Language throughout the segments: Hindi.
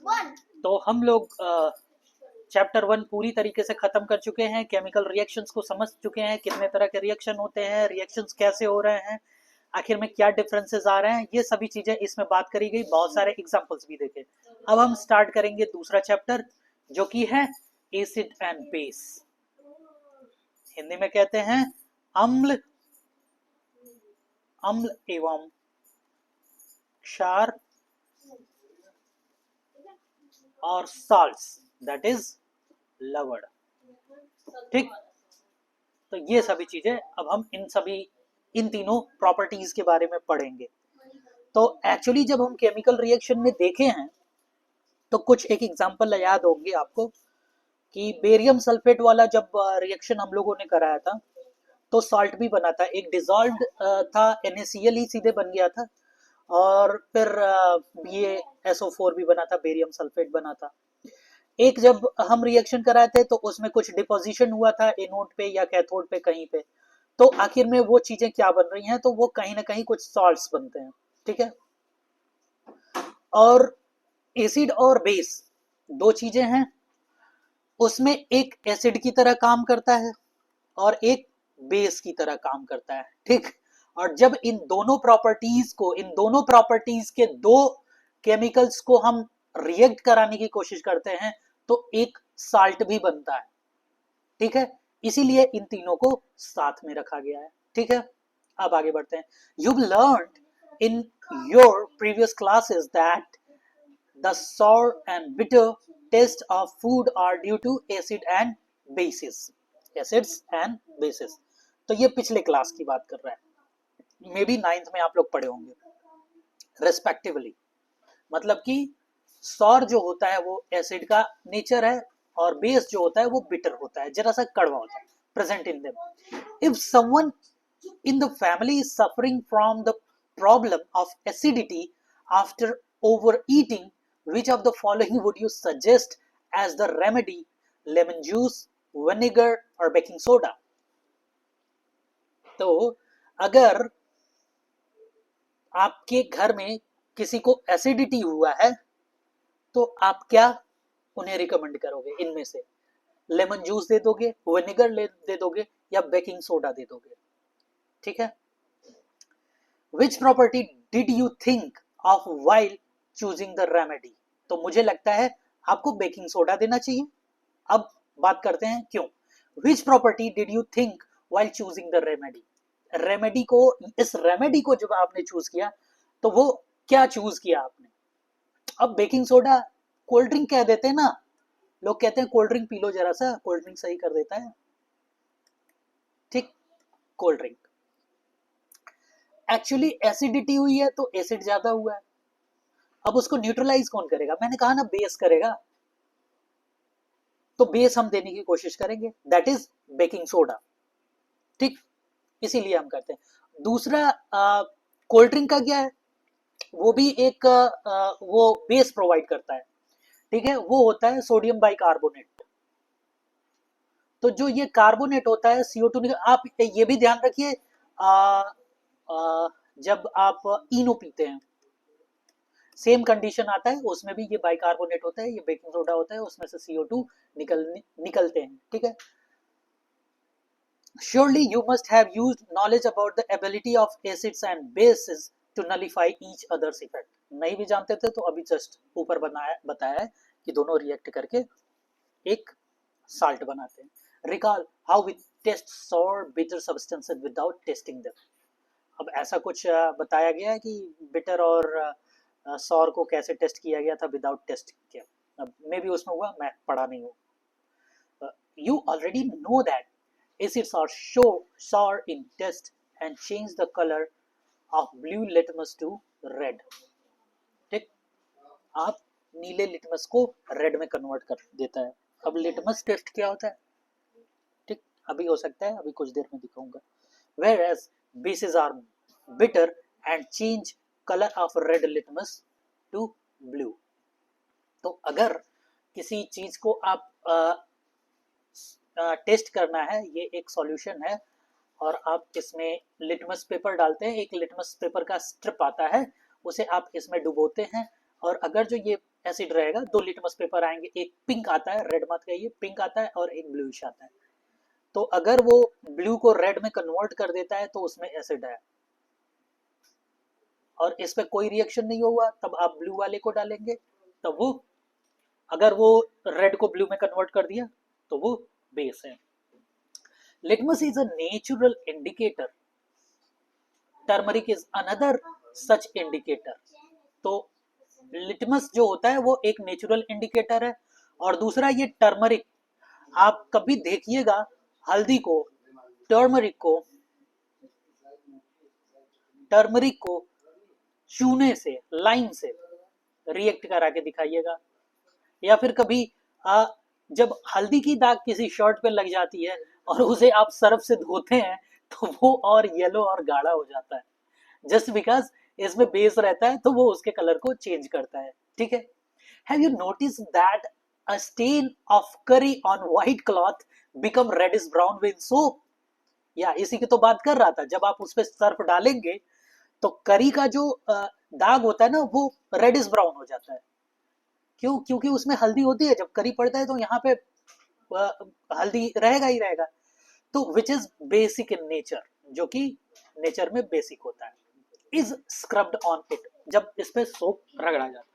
तो हम लोग चैप्टर 1 पूरी तरीके से खत्म कर चुके हैं, केमिकल रिएक्शंस को समझ चुके हैं, कितने तरह के रिएक्शन होते हैं, रिएक्शंस कैसे हो रहे हैं, आखिर में क्या डिफरेंसेस आ रहे हैं, ये सभी चीजें इसमें बात करी गई, बहुत सारे एग्जांपल्स भी देखे। अब हम स्टार्ट करेंगे दूसरा चैप्टर जो कि है एसिड एंड बेस। हिंदी में कहते हैं अम्ल एवं क्षार और साल्ट्स, दैट इज लवण। ठीक, तो ये सभी चीजें अब हम इन तीनों प्रॉपर्टीज के बारे में पढ़ेंगे। तो एक्चुअली जब हम केमिकल रिएक्शन में देखे हैं तो कुछ एक एग्जांपल याद होंगे आपको कि बेरियम सल्फेट वाला जब रिएक्शन हम लोगों ने कराया था तो सॉल्ट भी बना था, एक डिजॉल्व्ड था NaCl ही सीधे बन गया था, और फिर ये SO4 भी बना था, बेरियम सल्फेट बना था। एक जब हम रिएक्शन कराए थे तो उसमें कुछ डिपोजिशन हुआ था एनोड पे या कैथोड पे कहीं पे, तो आखिर में वो चीजें क्या बन रही हैं, तो वो कहीं ना कहीं कुछ सॉल्ट्स बनते हैं। ठीक है, और एसिड और बेस दो चीजें हैं, उसमें एक एसिड की तरह काम करता है और एक बेस की तरह काम करता है। ठीक, और जब इन दोनों प्रॉपर्टीज के दो केमिकल्स को हम रिएक्ट कराने की कोशिश करते हैं तो एक साल्ट भी बनता है। ठीक है, इसीलिए इन तीनों को साथ में रखा गया है। ठीक है, अब आगे बढ़ते हैं। You learn in your previous classes that the sour and bitter taste of food are due to acid and bases, acids and bases। तो ये पिछले क्लास की बात कर रहा है, मे बी 9th में आप लोग पढ़े होंगे रेस्पेक्टिवली। मतलब कि सौर जो होता है वो एसिड का नेचर है और बेस जो होता है वो बिटर होता है, जरा सा कड़वा होता है, present in them. If someone in the family is suffering from the problem of acidity after overeating, which of the following would you suggest as the remedy? Lemon juice, vinegar or baking soda? तो अगर आपके घर में किसी को एसिडिटी हुआ है तो आप क्या उन्हें रिकमेंड करोगे? इनमें से लेमन जूस दे दोगे, विनेगर दे दोगे या बेकिंग सोडा दे दोगे? ठीक है, Which property did you think of while choosing the remedy? तो मुझे लगता है आपको बेकिंग सोडा देना चाहिए। अब बात करते हैं क्यों। Which property did you think while choosing the remedy? इस रेमेडी को जब आपने चूज किया तो वो क्या चूज किया आपने? अब बेकिंग सोडा कोल्ड ड्रिंक कह देते हैं ना, लोग कहते हैं कोल्ड ड्रिंक पी लो जरा सा, कोल्ड ड्रिंक सही कर देता है। ठीक, कोल्ड ड्रिंक एक्चुअली एसिडिटी हुई है तो एसिड ज्यादा हुआ है, अब उसको न्यूट्रलाइज कौन करेगा? मैंने कहा ना बेस करेगा, तो बेस हम देने की कोशिश करेंगे, दैट इज बेकिंग सोडा। ठीक, इसीलिए हम करते हैं। दूसरा कोल्ड ड्रिंक का क्या है, वो भी एक वो बेस प्रोवाइड करता है। ठीक है, वो होता है सोडियम बाइकार्बोनेट। तो जो ये कार्बोनेट होता है CO2, आप ये भी ध्यान रखिए जब आप इनो पीते हैं सेम कंडीशन आता है, उसमें भी ये बाइकार्बोनेट होता है, ये बेकिंग सोडा होता है, उसमें से CO2 निकलते हैं। ठीक है, surely you must have used knowledge about the ability of acids and bases to nullify each other's effect। नहीं भी जानते थे तो अभी जस्ट ऊपर बताया है कि दोनों रिएक्ट करके एक साल्ट बनाते हैं। Recall how we test sour bitter substances without testing them। अब ऐसा कुछ बताया गया है कि बिटर और सौर को कैसे टेस्ट किया गया था विदाउट टेस्ट किया। अब मे भी उसमें हुआ, मैं पढ़ा नहीं हूँ। You already know that acids are sour in test and change the color of blue litmus to red। ठीक, आप नीले लिटमस को रेड में कन्वर्ट कर देता है। अब लिटमस टेस्ट क्या होता है? ठीक, अभी हो सकता है, अभी कुछ देर में दिखाऊंगा। Whereas bases are bitter and change color of red litmus to blue। तो अगर किसी चीज को आप टेस्ट करना है, ये एक सॉल्यूशन है और आप इसमें लिटमस पेपर डालते हैं, एक लिटमस पेपर का स्ट्रिप आता है, उसे आप इसमें डुबोते हैं और अगर जो ये एसिड रहेगा, दो लिटमस पेपर आएंगे, एक पिंक आता है, रेड मत कहिए, पिंक आता है और एक ब्लूइश आता है। तो अगर वो ब्लू को रेड में कन्वर्ट कर देता है तो उसमें एसिड है, और इस पे कोई रिएक्शन नहीं हुआ, तब आप ब्लू वाले को डालेंगे, तब वो, अगर वो रेड को ब्लू में कन्वर्ट कर दिया तो वो बेस है। Litmus is a natural indicator, turmeric is another such indicator. तो लिटमस जो होता है वो एक नेचुरल इंडिकेटर है, और दूसरा ये टर्मरिक, आप कभी देखिएगा हल्दी को, टर्मरिक को टर्मरिक को चूने से, लाइम से रिएक्ट करा के दिखाइएगा, या फिर कभी जब हल्दी की दाग किसी शर्ट पे लग जाती है और उसे आप सर्फ से धोते हैं तो वो और येलो और गाढ़ा हो जाता है, जस्ट बिकॉज इसमें बेस रहता है तो वो उसके कलर को चेंज करता है, ठीक है। Have you notice that a stain of curry on white cloth become reddish brown with soap? या इसी की तो बात कर रहा था, जब आप उस पर सर्फ डालेंगे तो करी का जो दाग होता है ना वो रेडिश ब्राउन हो जाता है। क्यों? क्योंकि उसमें हल्दी होती है, जब करी पड़ता है तो यहाँ पे हल्दी रहेगा ही रहेगा। तो which is basic in nature, जो कि नेचर में बेसिक होता है, इज स्क्रब्ड ऑन इट, जब इस पे सोप रगड़ा जाता है।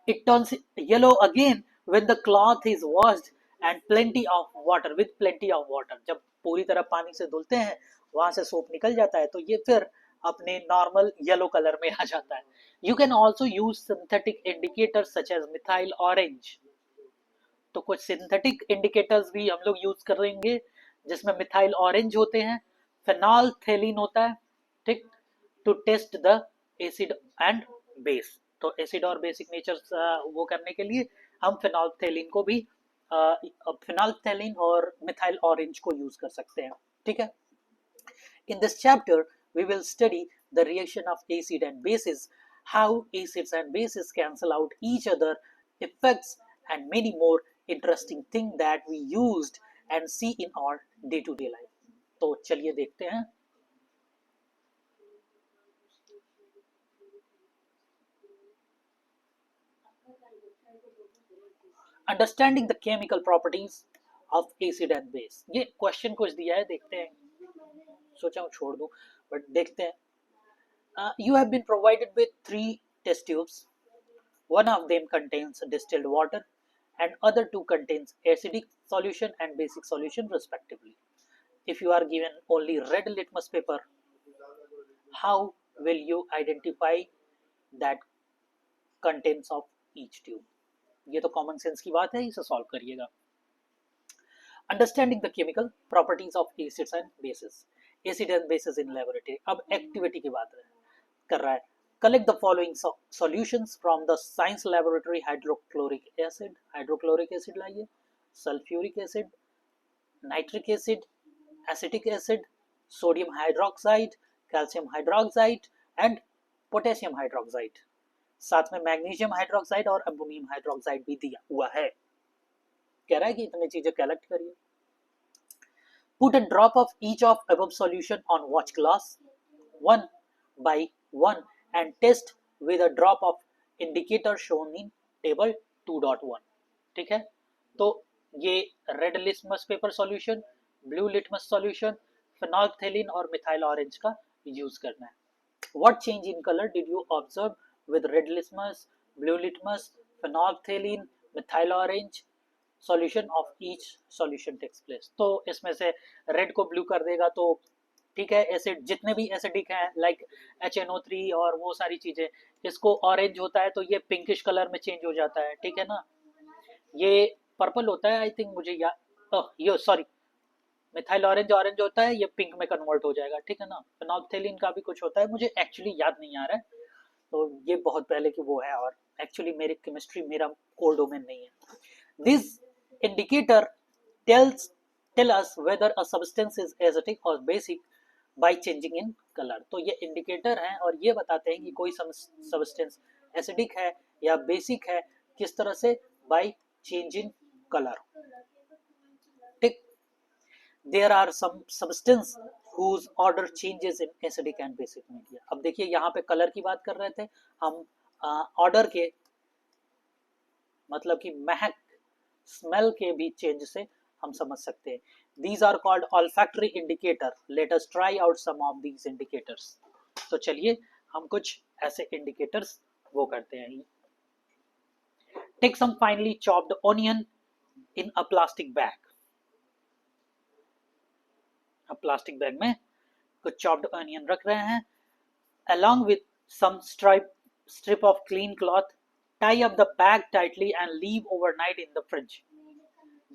It turns yellow again when the cloth is washed and plenty of water, with plenty of water, जब पूरी तरह पानी से धुलते हैं वहां से सोप निकल जाता है तो ये फिर अपने नॉर्मल येलो कलर में आ जाता है। You can also use synthetic indicators such as methyl orange. तो कुछ सिंथेटिक इंडिकेटर्स भी हम लोग यूज करेंगे जिसमें मिथाइल ऑरेंज होते हैं, फेनॉल्फथेलिन होता है, ठीक, to test the acid and base. तो एसिड और बेसिक नेचर वो करने के लिए हम फेनॉल्फथेलिन को भी, फेनॉल्फथेलिन और मिथाइल ऑरेंज को यूज कर सकते हैं, ठीक है। In this chapter, we will study the reaction of acid and bases, how acids and bases cancel out each other effects, and many more interesting things that we used and see in our day-to-day life. तो चलिए देखते हैं। Understanding the chemical properties of acid and base, ये क्वेश्चन कुछ दिया है, देखते हैं, सोचा हूँ छोड़ दूं बट देखते हैं। You have been provided with 3 test tubes. One of them contains distilled water and other 2 contains acidic solution and basic solution respectively. If you are given only red litmus paper, how will you identify that contents of each tube? ये तो कॉमन सेंस की बात है, इसे सॉल्व करिएगा। Understanding the chemical properties of acids and bases. Acid and bases in laboratory. अब एक्टिविटी की बात कर रहा है। Collect the following solutions from the science laboratory: hydrochloric acid लाइए, sulfuric acid, nitric acid, acetic acid, sodium hydroxide, calcium hydroxide and potassium hydroxide. साथ में मैग्नीशियम हाइड्रोक्साइड और अमोनियम हाइड्रोक्साइड भी दिया हुआ है। कह रहा है कि इतनी चीजें कलेक्ट करिए। Put a drop of each of above solution on watch glass 1 by 1 and test with a drop of indicator shown in table 2.1। ठीक है, तो ये red litmus paper solution, blue litmus solution, phenolphthalein और मिथाइल ऑरेंज का यूज करना है। What change in color did you observe with red litmus, blue litmus, phenolphthalein, methyl orange? Solution of each solution takes place. तो इसमें से रेड को ब्लू कर देगा तो ठीक है, एसिड जितने भी एसिडिक हैं लाइक HNO3 और वो सारी चीजें, इसको ऑरेंज होता है तो ये पिंकिश कलर में चेंज हो जाता है, ठीक है ना। ये पर्पल होता है आई थिंक, मुझे याद, ये सॉरी, मिथाइल ऑरेंज ऑरेंज होता है, ये पिंक में कन्वर्ट हो जाएगा, ठीक है ना। फेनॉल्फथेलिन का भी कुछ होता है, मुझे एक्चुअली याद नहीं आ रहा है, तो ये बहुत पहले की वो है, और एक्चुअली मेरी केमिस्ट्री मेरा कोर डोमेन नहीं है। This indicator tell us whether a substance is acidic और basic by changing in colour. तो ये इंडिकेटर हैं और ये बताते हैं कि कोई सब्सटेंस एसिडिक है या बेसिक है, किस तरह से, बाय चेंजिंग कलर, ठीक। There are some substance whose order changes in acidic and basic media। अब देखिए यहाँ पे कलर की बात कर रहे थे हम, ऑर्डर के मतलब कि महक, स्मेल के भी चेंज से हम समझ सकते हैं। These are called olfactory indicator. Let us try out some of these indicators. तो चलिए हम कुछ ऐसे indicators वो करते हैं। Take some finely chopped onion in a plastic bag. अब प्लास्टिक बैग में कुछ chopped onion रख रहे हैं, along with some strip of clean cloth. Tie up the bag tightly and leave overnight in the fridge.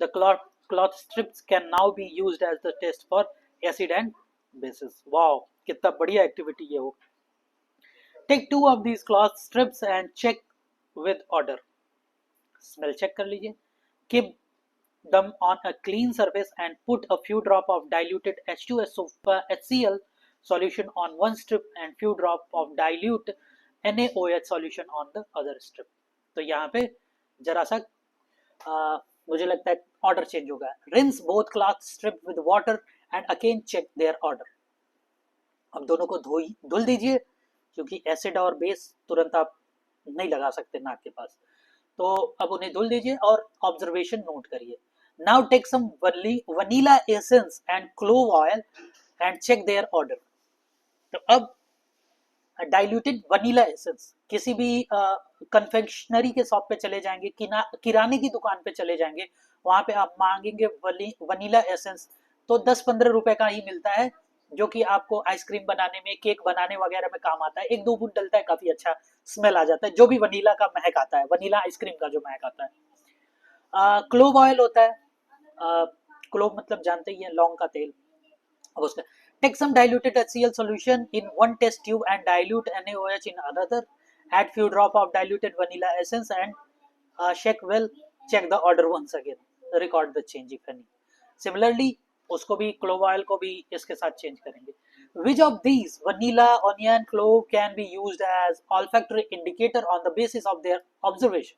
The cloth strips can now be used as the test for acid and bases. Wow, कितना बढ़िया एक्टिविटी है वो। Take 2 of these cloth strips and check with odor. Smell check कर लीजिए। Keep them on a clean surface and put a few drop of diluted H2SO4 solution on one strip and few drop of dilute NaOH solution on the other strip. तो यहाँ पे जरा सा मुझे लगता है ऑर्डर चेंज होगा। Rinse both cloth strip with water and again check their order. अब दोनों को धुल दीजिए, क्योंकि एसिड और बेस तुरंत आप नहीं लगा सकते नाक के पास, तो अब उन्हें धुल दीजिए और ऑब्जर्वेशन नोट करिए। Now take some vanilla essence and clove oil and check their order. तो अब डाइल्यूटेड वनीला एसेंस, किसी भी कन्फेक्शनरी के शॉप पे चले जाएंगे, किराने की दुकान पे चले जाएंगे, वहां पे आप मांगेंगे वनीला एसेंस, तो 10-15 रुपए का ही मिलता है, जो कि आपको आइसक्रीम बनाने में, केक बनाने वगैरह में काम आता है। 1-2 बूंद डलता है, काफी अच्छा स्मेल आ जाता है, जो भी वनीला का महक आता है, वनीला आइसक्रीम का जो महक आता है। क्लोव ऑयल होता है, क्लोव मतलब जानते ही है, लौंग का तेल। अब उसका take some diluted HCl solution in one test tube and dilute NaOH in another. Add few drop of diluted vanilla essence and check the order once again. Record the change if any. Similarly, उसको भी क्लोव ऑयल को भी इसके साथ चेंज करेंगे। Which of these, vanilla, onion, clove, can be used as olfactory indicator on the basis of their observation?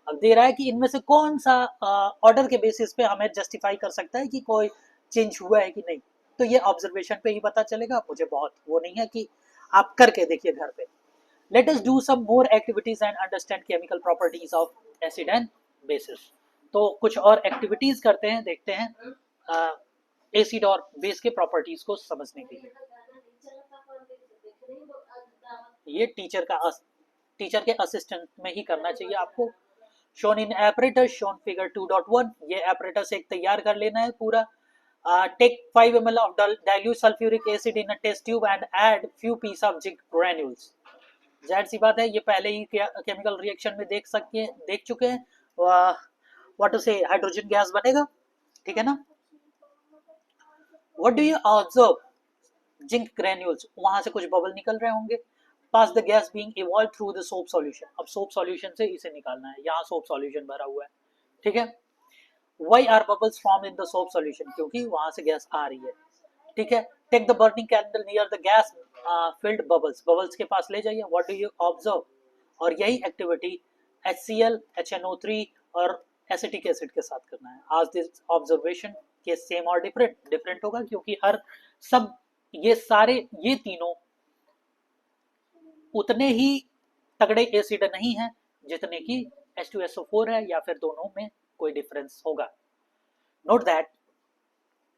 अब दे रहा है कि इनमें से कौन सा ऑर्डर के बेसिस पे हमें जस्टिफाई कर सकता है कि कोई चेंज हुआ है कि नहीं। तो ये ऑब्जर्वेशन पे ही पता चलेगा, मुझे बहुत वो नहीं है कि आप करके देखिए घर पे। Let us do some more activities and understand chemical properties of acid and bases. तो कुछ और एक्टिविटीज करते हैं, देखते हैं एसिड और बेस के प्रॉपर्टीज को समझने के लिए। ये टीचर के असिस्टेंट में ही करना चाहिए आपको। Shown in apparatus, shown figure 2.1, ये एपरेटस एक तैयार कर लेना है पूरा। Take 5 ml of dilute sulfuric acid in a test tube and add few piece of zinc granules. जाहिर सी बात है, ये पहले ही केमिकल रिएक्शन में देख चुके हैं। What to say, hydrogen gas बनेगा, ठीक है ना। What do you observe, zinc granules, वहां से कुछ बबल निकल रहे होंगे। Pass the gas being evolve through the soap solution, अब सोप सॉल्यूशन से इसे निकालना है, यहाँ सोप सॉल्यूशन भरा हुआ है, ठीक है। Why are bubbles formed in the soap solution? क्योंकि वहां से गैस आ रही है, ठीक है। Take the burning candle near the gas filled bubbles के पास ले जाइए। What do you observe? और यही एक्टिविटी HCl, HNO3 और एसिटिक एसिड के साथ करना है। आज दिस ऑब्जर्वेशन के सेम और डिफरेंट होगा, क्योंकि ये तीनों उतने ही तगड़े एसिड नहीं है जितने की H2SO4 है, या फिर दोनों में कोई डिफरेंस होगा। Note that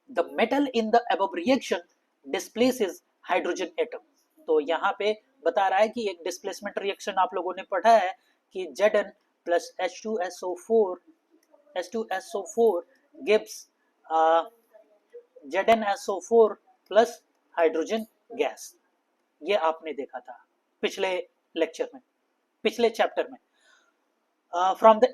the metal in the above reaction displaces hydrogen atom. तो यहाँ पे बता रहा है कि एक डिस्प्लेसमेंट रिएक्शन आप लोगों ने पढ़ा है कि Zn plus H2SO4 gives ZnSO4 plus hydrogen gas. ये आपने देखा था पिछले लेक्चर में, पिछले चैप्टर में। From the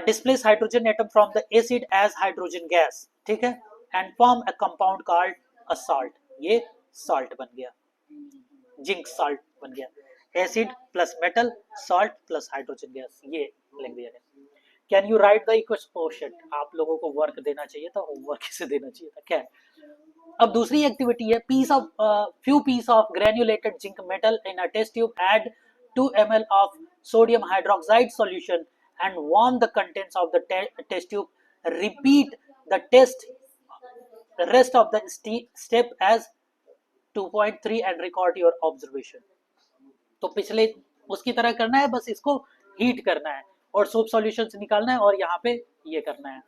displace hydrogen atom from the acid as hydrogen gas, ठीक है, and form a compound called a salt. ये salt बन गया, जिंक salt बन गया। acid plus metal, salt plus hydrogen gas, ये लिख दिया गया। Can you write the equation? Oh shit, आप लोगों को वर्क देना चाहिए था, होमवर्क से देना चाहिए था क्या। अब दूसरी एक्टिविटी है, few piece of granulated zinc metal in a test tube, add 2 ml of sodium hydroxide solution and warm the contents of the test tube. Repeat the rest of the step as 2.3 and record your observation. तो पिछले उसकी तरह करना है, बस इसको हीट करना है और सोप सॉल्यूशन से निकालना है और यहाँ पे ये करना है।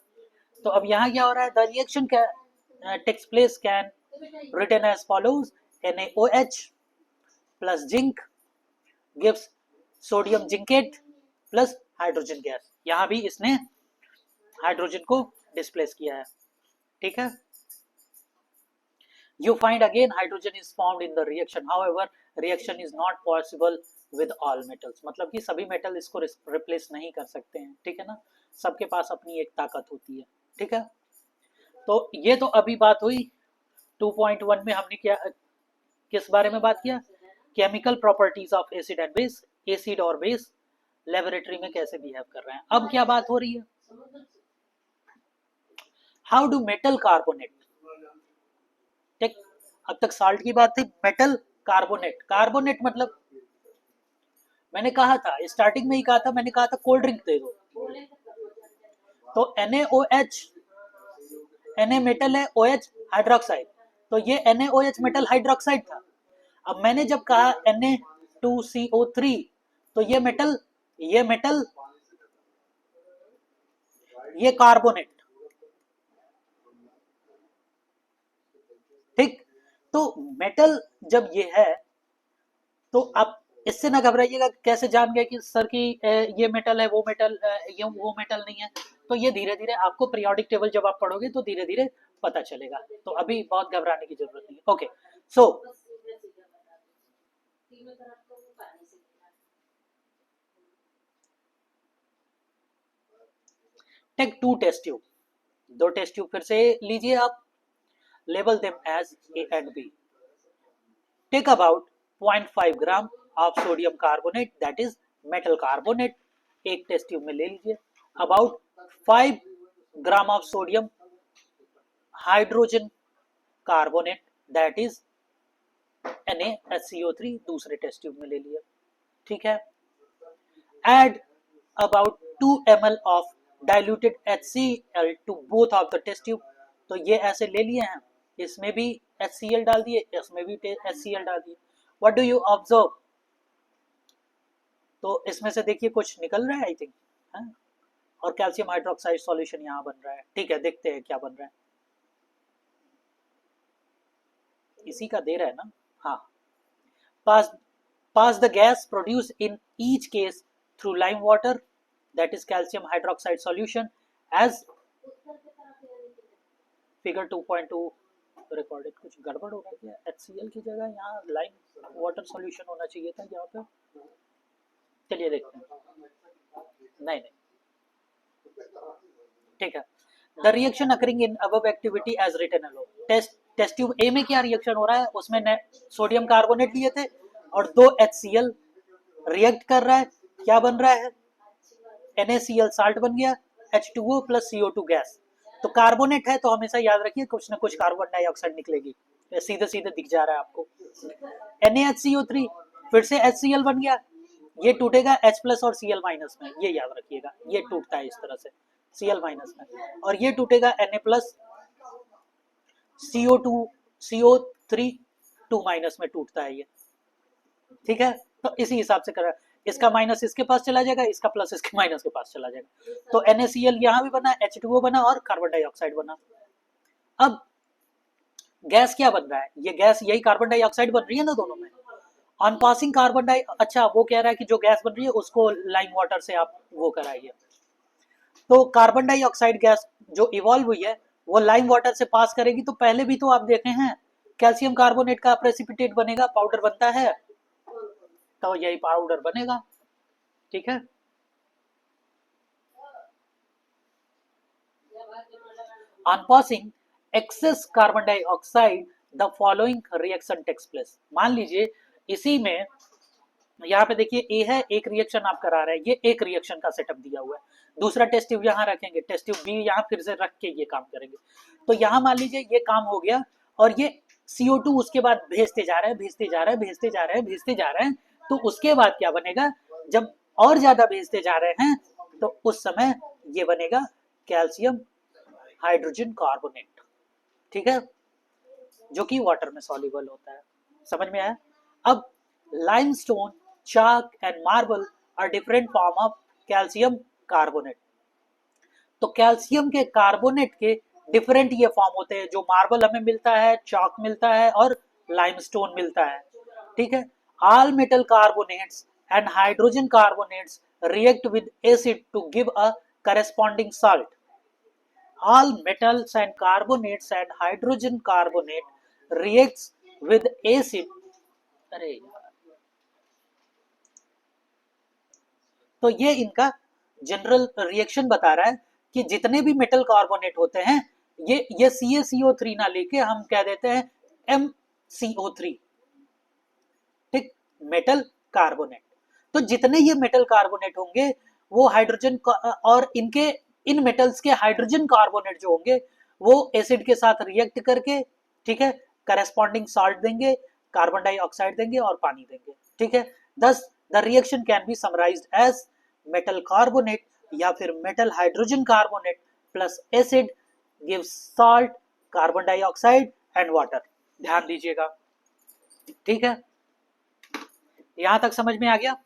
तो अब यहाँ क्या हो रहा है, the reaction takes place can written as follows, NaOH plus zinc gives sodium zincate plus hydrogen gas. यहाँ भी इसने हाइड्रोजन को डिस्प्लेस किया है, ठीक है। You find again hydrogen is formed in the reaction. However, reaction is not possible with all metals. मतलब कि सभी मेटल इसको रिप्लेस नहीं कर सकते हैं, ठीक है ना, सबके पास अपनी एक ताकत होती है, ठीक है। तो ये तो अभी बात हुई 2.1 में हमने क्या किस बारे में बात किया, chemical properties of acid and base, acid और बेस लेबोरेटरी में कैसे बिहेव कर रहे हैं। अब क्या बात हो रही है, हाउ डू मेटल कार्बोनेट, ठीक, अब तक साल्ट की बात थी, मेटल कार्बोनेट, कार्बोनेट मतलब मैंने कहा था स्टार्टिंग में ही कहा था, मैंने कहा था कोल्ड ड्रिंक दे दो, तो NaOH, Na मेटल है, OH हाइड्रोक्साइड, तो ये NaOH मेटल हाइड्रोक्साइड था। अब मैंने जब कहा Na2CO3, तो ये मेटल ये कार्बोनेट, ठीक। तो मेटल जब ये है तो आप इससे ना घबराइएगा कैसे जान गए कि सर की ये मेटल है वो मेटल ये वो मेटल नहीं है। तो ये धीरे धीरे आपको पीरियोडिक टेबल जब आप पढ़ोगे तो धीरे धीरे पता चलेगा, तो अभी बहुत घबराने की जरूरत नहीं। Okay, so take 2 test tube, 2 test tube फिर से लीजिए आप, label them as A and B, take about 0.5 gram of sodium carbonate that is metal carbonate, एक टेस्ट ट्यूब में ले लीजिए, about 5 gram of sodium hydrogen carbonate that is NaHCO3 दूसरे टेस्ट ट्यूब में ले लिया, ठीक है। Add about 2 ml of diluted HCl to both of the test tube, तो ये ऐसे ले लिए हैं, इसमें भी HCl डाल दिए, इसमें भी HCl डाल दिए। व्हाट डू यू ऑब्जर्व, तो इसमें से देखिए कुछ निकल रहा है आई थिंक, और कैल्शियम हाइड्रोक्साइड सॉल्यूशन यहाँ बन रहा है, ठीक है, देखते हैं क्या बन रहा है, इसी का दे रहा है ना, हाँ। pass the gas produced in each case through lime water that is calcium hydroxide solution as figure 2.2 recorded। कुछ गड़बड़ हो रहा है, HCl की जगह यहाँ लाइम वाटर सॉल्यूशन होना चाहिए था यहाँ पे, चलिए देखते हैं, नहीं, ठीक है। The reaction occurring in above activity as written below, test tube A में क्या रिएक्शन हो रहा है, उसमें सोडियम कार्बोनेट लिए थे और 2 HCl रिएक्ट कर रहा है, क्या बन रहा है, NaCl साल्ट बन गया, H2O प्लस CO2 गैस। तो कार्बोनेट है तो हमेशा याद रखिए कुछ ना कुछ कार्बन डाइऑक्साइड निकलेगी, सीधे सीधे दिख जा रहा है आपको। NaHCO3 फिर से HCl बन गया, ये टूटेगा H प्लस और Cl माइनस में, ये याद रखिएगा, ये टूटता है इस तरह से Cl माइनस में, और ये टूटेगा Na प्लस CO3 2 माइनस में टूटता है ये, ठीक है। तो इसी हिसाब से करा, इसका माइनस इसके पास चला जाएगा, इसका प्लस इसके माइनस के पास चला जाएगा, तो NaCl यहाँ भी बना, H2O बना और कार्बन डाइऑक्साइड बना। अब गैस क्या बन रहा है, ये गैस यही कार्बन डाइऑक्साइड बन रही है ना दोनों में, ऑन पासिंग कार्बन डाइ, अच्छा वो कह रहा है कि जो गैस बन रही है उसको लाइम वाटर से आप वो कराइए, तो कार्बन डाइऑक्साइड गैस जो इवॉल्व हुई है वो लाइम वाटर से पास करेगी, तो पहले भी तो आप देखे हैं कैल्शियम कार्बोनेट का प्रेसिपिटेट बनेगा, पाउडर बनता है, तो यही पाउडर बनेगा, ठीक है। On passing excess carbon dioxide the following reaction takes place, मान लीजिए इसी में यहाँ पे देखिए ए है, एक रिएक्शन आप करा रहे हैं, ये एक रिएक्शन का सेटअप दिया हुआ है, दूसरा टेस्ट ट्यूब यहाँ रखेंगे, टेस्ट ट्यूब बी यहाँ फिर से रख के ये काम करेंगे, तो यहाँ मान लीजिए ये काम हो गया और ये CO2 उसके बाद भेजते जा रहे हैं, भेजते जा रहे हैं, भेजते जा रहे हैं, भेजते जा रहे हैं, तो उसके बाद क्या बनेगा, जब और ज्यादा भेजते जा रहे हैं तो उस समय ये बनेगा कैल्शियम हाइड्रोजन कार्बोनेट, ठीक है, जो कि वाटर में सॉल्युबल होता है, समझ में आया। अब limestone, chalk and marble are different form of calcium carbonate. तो कैल्शियम के कार्बोनेट के डिफरेंट ये फॉर्म होते हैं, जो मार्बल हमें मिलता है, चॉक मिलता है और लाइमस्टोन मिलता है। ठीक है, all metal carbonates and hydrogen carbonates react with acid to give a corresponding salt. All metals and carbonates and hydrogen carbonate reacts with acid. अरे तो ये इनका जनरल रिएक्शन बता रहा है कि जितने भी मेटल कार्बोनेट होते हैं ये CaCO3 ना लेके हम क्या देते हैं MCO3। ठीक, मेटल कार्बोनेट। तो जितने ये मेटल कार्बोनेट होंगे वो हाइड्रोजन और इनके इन मेटल्स के हाइड्रोजन कार्बोनेट जो होंगे वो एसिड के साथ रिएक्ट करके, ठीक है, करस्पॉन्डिंग सॉल्ट देंगे, कार्बन डाइऑक्साइड देंगे और पानी देंगे। ठीक है, thus the reaction can be summarized as metal carbonate या फिर metal hydrogen carbonate plus acid gives salt, carbon dioxide and water. ध्यान दीजिएगा। ठीक है, यहां तक समझ में आ गया।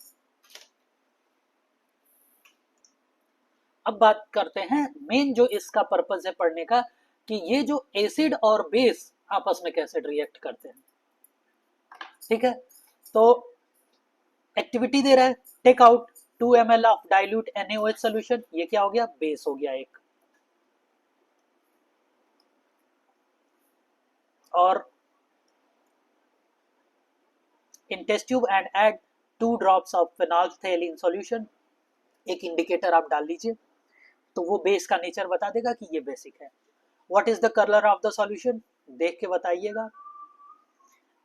अब बात करते हैं मेन जो इसका पर्पस है पढ़ने का, कि ये जो एसिड और बेस आपस में कैसे रिएक्ट करते हैं। ठीक है, तो एक्टिविटी दे रहा है, take out 2 ml of dilute NaOH solution. ये क्या हो गया, बेस हो गया एक। और in test tube and add 2 drops of phenolphthalein solution. एक इंडिकेटर आप डाल लीजिए तो वो बेस का नेचर बता देगा कि ये बेसिक है। What is the colour of the solution, देख के बताइएगा।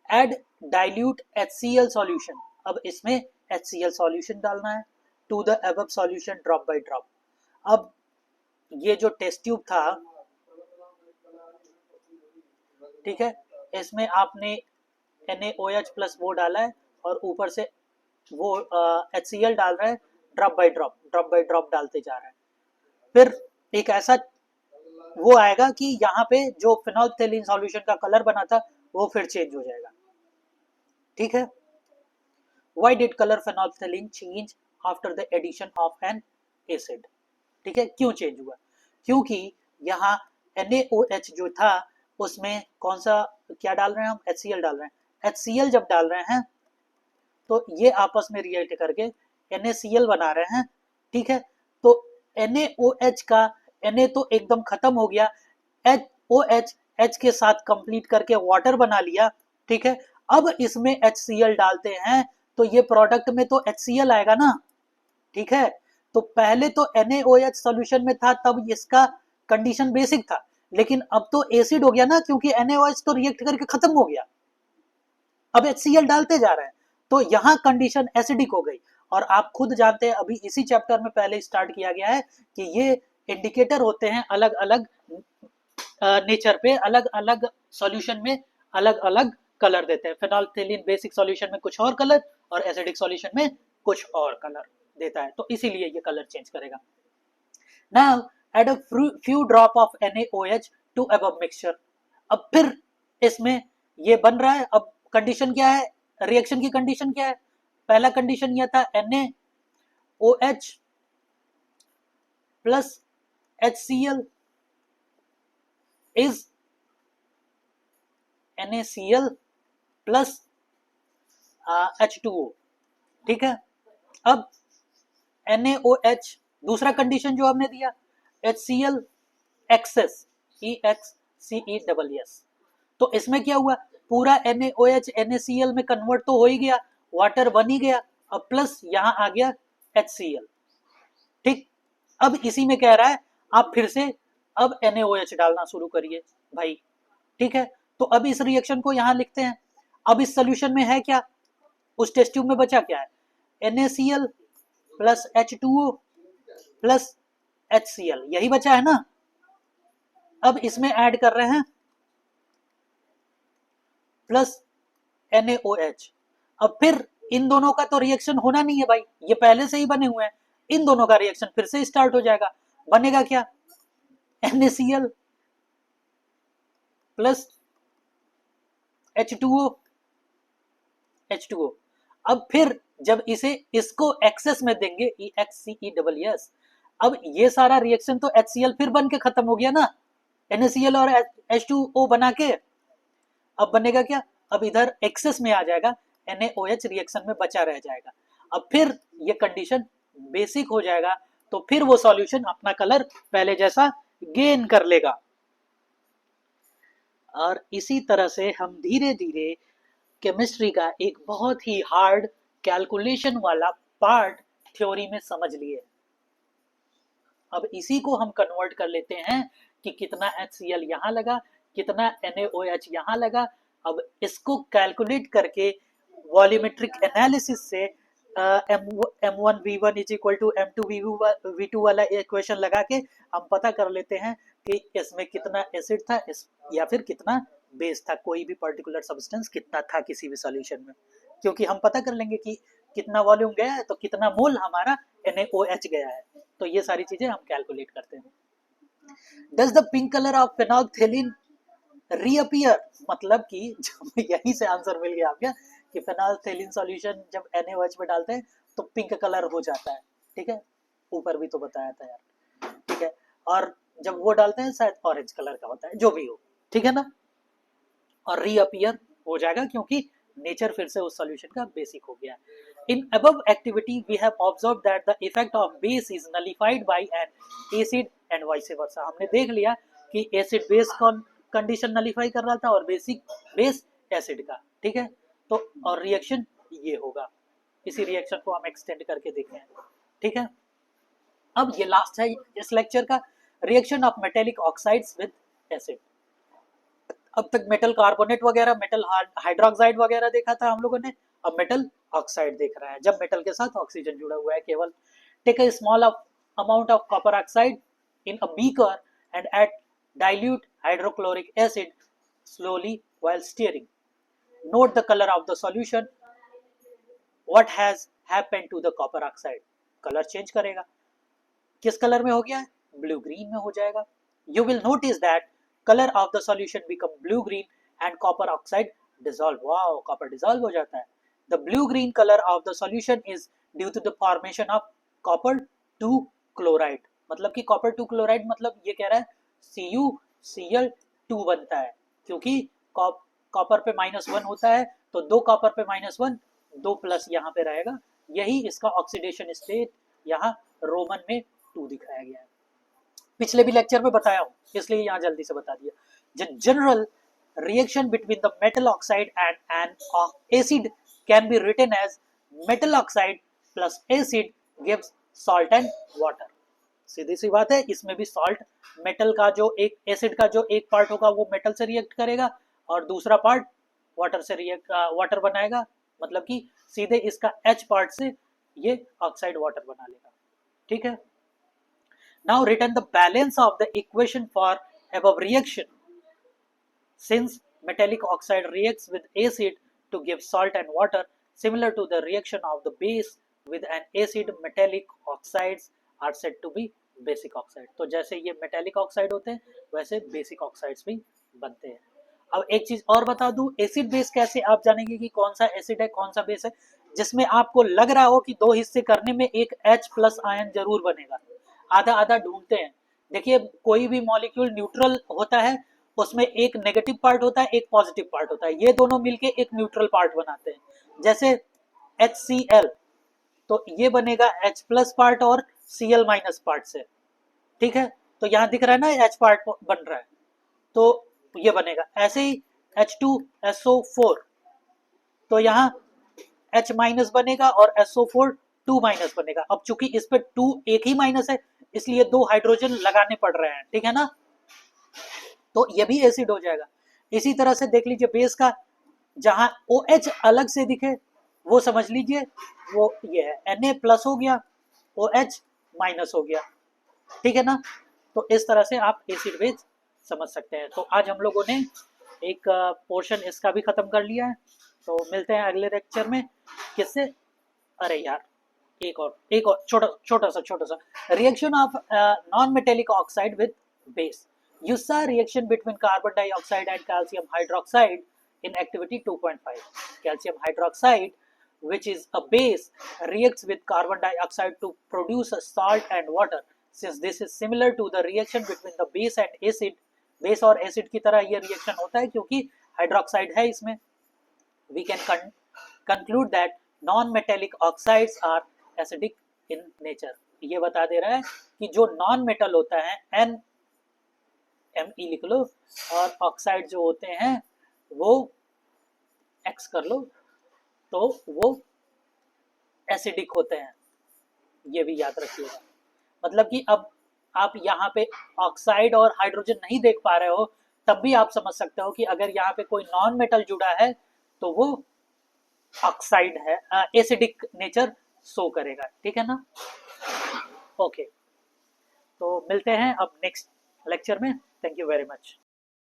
Add dilute HCl solution. अब इसमें HCl सॉल्यूशन डालना है to the above solution drop by drop. अब ये जो टेस्ट ट्यूब था, ठीक है, इसमें आपने NaOH प्लस वो डाला है और ऊपर से वो HCl डाल रहा है, ड्रॉप बाय ड्रॉप डालते जा रहा है। फिर एक ऐसा वो आएगा कि यहाँ पे जो फेनोल्फथेलिन सॉल्यूशन का कलर बना था वो फिर चेंज हो जाएगा। ठीक है, Why did color phenolphthalein change after the addition of an acid? ठीक है, क्यों चेंज हुआ, क्योंकि यहाँ NaOH जो था उसमें कौन सा क्या डाल रहे हैं हम, HCl डाल रहे हैं। HCl जब डाल रहे हैं तो ये आपस में रिएक्ट करके NaCl बना रहे हैं। ठीक है, तो NaOH का Na तो एकदम खत्म हो गया, OH H के साथ कंप्लीट करके वाटर बना लिया। ठीक है, अब इसमें HCl डालते हैं तो ये प्रोडक्ट में तो HCl आएगा ना। ठीक है, तो पहले तो NaOH सॉल्यूशन में था तब इसका कंडीशन बेसिक था, लेकिन अब तो एसिड हो गया ना, क्योंकि NaOH तो रिएक्ट करके खत्म हो गया, अब HCl डालते जा रहे हैं तो यहाँ कंडीशन एसिडिक हो गई। और आप खुद जानते हैं, अभी इसी चैप्टर में पहले स्टार्ट किया गया है कि ये इंडिकेटर होते हैं अलग अलग नेचर पे, अलग अलग सॉल्यूशन में अलग अलग कलर देते हैं। फेनोल्फथेलिन बेसिक सॉल्यूशन में कुछ और कलर और एसिडिक सॉल्यूशन में कुछ और कलर देता है, तो इसीलिए ये कलर चेंज करेगा। Now add a few drop of NaOH to above mixture. अब फिर इसमें ये बन रहा है। अब कंडीशन क्या है, रिएक्शन की कंडीशन क्या है, पहला कंडीशन यह था NaOH plus HCl is NaCl plus H2O। ठीक है, अब NaOH दूसरा कंडीशन जो हमने दिया, HCl एक्सेस EXCESS। तो इसमें क्या हुआ, पूरा NaOH NaCl में कन्वर्ट तो हो ही गया, वाटर बन ही गया, अब प्लस यहां आ गया HCl। ठीक, अब इसी में कह रहा है आप फिर से अब NaOH डालना शुरू करिए भाई। ठीक है, तो अब इस रिएक्शन को यहां लिखते हैं। अब इस सोल्यूशन में है क्या, उस टेस्ट ट्यूब में बचा क्या है, NaCl plus H2O plus HCl, यही बचा है ना। अब इसमें ऐड कर रहे हैं प्लस NaOH। अब फिर इन दोनों का तो रिएक्शन होना नहीं है भाई, ये पहले से ही बने हुए हैं, इन दोनों का रिएक्शन फिर से स्टार्ट हो जाएगा। बनेगा क्या, NaCl प्लस H2O। अब फिर जब इसे इसको एक्सेस में देंगे EXCESS, अब ये सारा रिएक्शन तो HCl फिर बन के खत्म हो गया ना, NaCl और H2O बना के। अब बनेगा क्या, अब इधर एक्सेस में आ जाएगा, NaOH रिएक्शन में बचा रह जाएगा। अब फिर ये कंडीशन बेसिक हो जाएगा, तो फिर वो सॉल्यूशन अपना कलर पहले जैसा गेन कर लेगा। और इसी तरह से हम धीरे धीरे केमिस्ट्री का एक बहुत ही हार्ड कैलकुलेशन वाला पार्ट थ्योरी में समझ लिए। अब इसी को हम कन्वर्ट कर लेते हैं कि कितना HCl यहाँ लगा, कितना NaOH यहाँ लगा। अब इसको कैलकुलेट करके वॉल्यूमेट्रिक एनालिसिस से M1V1 is equal to M2V2 वाला इक्वेशन लगा के हम पता कर लेते हैं कि इसमें कितना एसिड था या फिर कितना बेस था, कोई भी पर्टिकुलर सब्सटेंस कितना था किसी भी सॉल्यूशन में, क्योंकि हम पता कर लेंगे कि कितना वॉल्यूम गया है तो कितना मोल हमारा NaOH गया है। तो ये सारी चीजें हम कैलकुलेट करते हैं। Does the pink colour of phenolphthalein reappear, मतलब कि जब यहीं से आंसर मिल गया आपका कि फेनॉल्फथेलिन सॉल्यूशन जब NaOH में डालते हैं तो पिंक कलर हो जाता है, ठीक है, ऊपर भी तो बताया था यार, ठीक है। और जब वो डालते हैं शायद ऑरेंज कलर का होता है, जो भी हो, ठीक है ना। और रीअपियर हो जाएगा क्योंकि नेचर फिर से उस सॉल्यूशन का बेसिक हो गया। In above activity, we have observed that the effect of base is nullified by an acid and vice versa. हमने देख लिया कि एसिड बेस कंडीशन नलीफाई कर रहा था और बेसिक बेस एसिड का, ठीक है। तो और रिएक्शन ये होगा, इसी रिएक्शन को हम एक्सटेंड करके देखें, ठीक है। अब ये लास्ट है इस लेक्चर का, reaction of metallic oxides with acid. अब तक मेटल कार्बोनेट वगैरह, मेटल हाइड्रोक्साइड वगैरह देखा था हम लोगों ने, अब मेटल ऑक्साइड देख रहा है जब मेटल के साथ ऑक्सीजन जुड़ा हुआ है केवल। Take a small amount of copper oxide in a beaker and add dilute hydrochloric acid slowly while stirring. Note the color of the solution. What has happened to the copper oxide? Colour change करेगा, किस कलर में हो गया है, ब्लू ग्रीन में हो जाएगा। You will notice that color of the solution become blue green and copper oxide dissolve. Wow, copper dissolve हो जाता है। The blue green color of the solution is due to the formation of copper 2 chloride. मतलब कि copper 2 chloride मतलब ये कह रहा है CuCl2 बनता है, क्योंकि कॉपर पे -1 होता है तो दो कॉपर पे -1, दो प्लस यहाँ पे रहेगा, यही इसका ऑक्सीडेशन स्टेट यहाँ रोमन में 2 दिखाया गया है। पिछले भी लेक्चर में बताया हूँ, इसलिए यहाँ जल्दी से बता दिया। General reaction between the metal oxide and an acid can be written as metal oxide plus acid gives salt and water. सीधी सी बात है, इसमें भी सॉल्ट, मेटल का जो एक एसिड का जो एक पार्ट होगा वो मेटल से रिएक्ट करेगा और दूसरा पार्ट वाटर से रिएक्ट वाटर बनाएगा, मतलब कि सीधे इसका H पार्ट से ये ऑक्साइड वाटर बना लेगा, ठीक है। Now written the balance of the equation for above reaction. Since metallic oxide reacts with acid to give salt and water, similar to the reaction of the base with an acid, metallic oxides are said to be basic oxide. तो जैसे ये metallic oxide होते हैं वैसे basic oxides भी बनते हैं। अब एक चीज और बता दूं, एसिड बेस कैसे आप जानेंगे कि कौन सा एसिड है कौन सा बेस है, जिसमें आपको लग रहा हो कि दो हिस्से करने में एक H प्लस आयन जरूर बनेगा, आधा आधा ढूंढते हैं। देखिए कोई भी मॉलिक्यूल न्यूट्रल होता है, उसमें एक नेगेटिव पार्ट होता है एक पॉजिटिव पार्ट होता है, ये दोनों मिलके एक न्यूट्रल पार्ट बनाते हैं। जैसे HCl तो ये बनेगा H प्लस पार्ट और Cl माइनस पार्ट से, ठीक है। तो यहाँ दिख रहा है ना H पार्ट बन रहा है, तो ये बनेगा। ऐसे ही H2SO4 तो यहाँ H माइनस बनेगा और SO4 2 माइनस बनेगा। अब चूंकि इस पे 2 एक ही माइनस है इसलिए 2 हाइड्रोजन लगाने पड़ रहे हैं, ठीक है ना, तो ये भी एसिड हो जाएगा। इसी तरह से देख लीजिए बेस का, जहां OH अलग से दिखे वो समझ लीजिए वो ये है, Na प्लस हो गया OH माइनस हो गया, ठीक है ना। तो इस तरह से आप एसिड बेस समझ सकते हैं। तो आज हम लोगों ने एक पोर्शन इसका भी खत्म कर लिया है, तो मिलते हैं अगले लेक्चर में। किससे, अरे यार एक और छोटा सा reaction of non metallic oxide with base. You saw reaction between carbon dioxide and calcium hydroxide in activity 2.5. Calcium hydroxide, which is a base, reacts with carbon dioxide to produce a salt and water. Since this is similar to the reaction between the base and acid, base और एसिड की तरह ये रिएक्शन होता है क्योंकि हाइड्रोक्साइड है इसमें। We can conclude that non-metallic oxides are acidic in nature। ये बता दे रहा है कि जो नॉन मेटल होता है NMe लिख लो, और ऑक्साइड जो होते हैं वो X कर लो, तो वो एसिडिक होते हैं। ये भी याद रखिएगा। मतलब कि अब आप यहाँ पे ऑक्साइड और हाइड्रोजन नहीं देख पा रहे हो, तब भी आप समझ सकते हो कि अगर यहाँ पे कोई नॉन मेटल जुड़ा है तो वो ऑक्साइड है, एसिडिक नेचर शो करेगा। ठीक है ना? ओके, तो मिलते हैं अब नेक्स्ट लेक्चर में। Thank you very much.